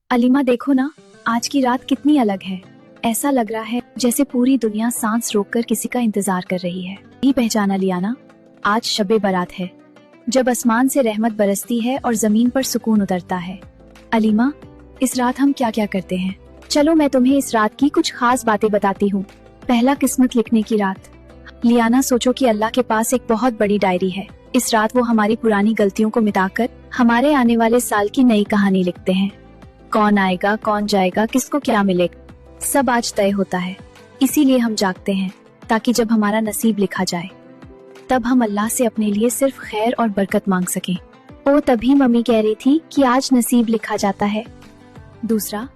अलीमा देखो ना, आज की रात कितनी अलग है। ऐसा लग रहा है जैसे पूरी दुनिया सांस रोककर किसी का इंतजार कर रही है। नहीं पहचाना लियाना, आज शबे बारात है, जब आसमान से रहमत बरसती है और जमीन पर सुकून उतरता है। अलीमा, इस रात हम क्या क्या करते हैं? चलो मैं तुम्हें इस रात की कुछ खास बातें बताती हूँ। पहला, किस्मत लिखने की रात। लियाना, सोचो कि अल्लाह के पास एक बहुत बड़ी डायरी है। इस रात वो हमारी पुरानी गलतियों को मिटाकर हमारे आने वाले साल की नई कहानी लिखते हैं। कौन आएगा, कौन जाएगा, किसको क्या मिलेगा, सब आज तय होता है। इसीलिए हम जागते हैं, ताकि जब हमारा नसीब लिखा जाए तब हम अल्लाह से अपने लिए सिर्फ खैर और बरकत मांग सकें। ओ, तभी मम्मी कह रही थी कि आज नसीब लिखा जाता है। दूसरा,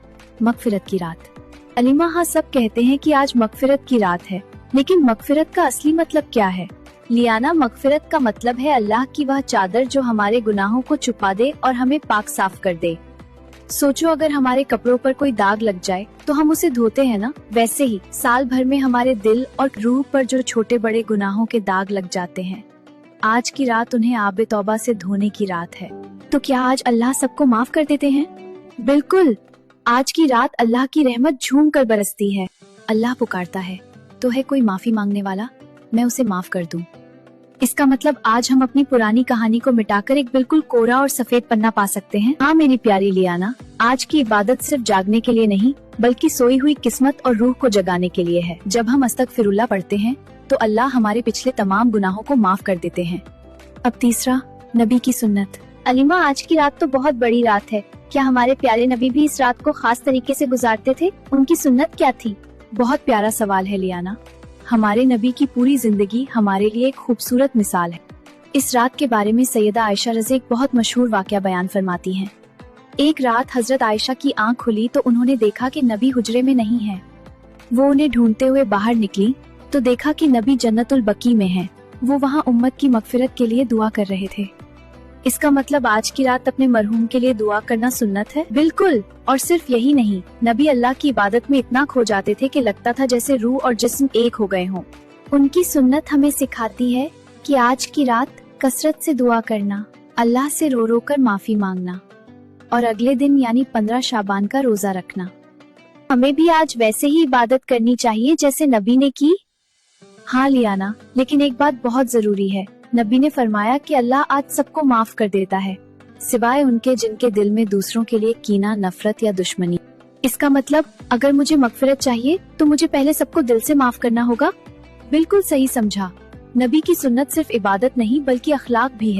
मगफिरत की रात। अलीमा, हाँ, सब कहते हैं कि आज मगफिरत की रात है, लेकिन मगफिरत का असली मतलब क्या है? लियाना, मगफिरत का मतलब है अल्लाह की वह चादर जो हमारे गुनाहों को छुपा दे और हमें पाक साफ कर दे। सोचो, अगर हमारे कपड़ों पर कोई दाग लग जाए तो हम उसे धोते हैं ना, वैसे ही साल भर में हमारे दिल और रूह पर जो छोटे बड़े गुनाहों के दाग लग जाते हैं, आज की रात उन्हें आबे तौबा से धोने की रात है। तो क्या आज अल्लाह सबको माफ कर देते हैं? बिल्कुल, आज की रात अल्लाह की रहमत झूम कर बरसती है। अल्लाह पुकारता है, तो है कोई माफी मांगने वाला, मैं उसे माफ कर दूं। इसका मतलब आज हम अपनी पुरानी कहानी को मिटाकर एक बिल्कुल कोरा और सफेद पन्ना पा सकते हैं। हाँ मेरी प्यारी लियाना, आज की इबादत सिर्फ जागने के लिए नहीं, बल्कि सोई हुई किस्मत और रूह को जगाने के लिए है। जब हम अस्तगफिरुल्लाह पढ़ते हैं तो अल्लाह हमारे पिछले तमाम गुनाहों को माफ कर देते हैं। अब तीसरा, नबी की सुन्नत। अलीमा, आज की रात तो बहुत बड़ी रात है। क्या हमारे प्यारे नबी भी इस रात को खास तरीके से गुजारते थे? उनकी सुन्नत क्या थी? बहुत प्यारा सवाल है लियाना। हमारे नबी की पूरी जिंदगी हमारे लिए एक खूबसूरत मिसाल है। इस रात के बारे में सैयदा आयशा रज़ी एक बहुत मशहूर वाक़या बयान फरमाती हैं। एक रात हजरत आयशा की आंख खुली तो उन्होंने देखा कि नबी हुजरे में नहीं है। वो उन्हें ढूंढते हुए बाहर निकली तो देखा कि नबी जन्नतुल बकी में हैं। वो वहाँ उम्मत की मगफिरत के लिए दुआ कर रहे थे। इसका मतलब आज की रात अपने मरहूम के लिए दुआ करना सुन्नत है? बिल्कुल, और सिर्फ यही नहीं, नबी अल्लाह की इबादत में इतना खो जाते थे कि लगता था जैसे रूह और जिस्म एक हो गए हों। उनकी सुन्नत हमें सिखाती है कि आज की रात कसरत से दुआ करना, अल्लाह से रो रो कर माफी मांगना और अगले दिन यानी 15 शाबान का रोजा रखना। हमें भी आज वैसे ही इबादत करनी चाहिए जैसे नबी ने की। हाँ लियाना, लेकिन एक बात बहुत जरूरी है। नबी ने फरमाया कि अल्लाह आज सबको माफ कर देता है, सिवाय उनके जिनके दिल में दूसरों के लिए कीना, नफरत या दुश्मनी। इसका मतलब अगर मुझे मगफिरत चाहिए तो मुझे पहले सबको दिल से माफ करना होगा। बिल्कुल सही समझा। नबी की सुन्नत सिर्फ इबादत नहीं बल्कि अखलाक भी है।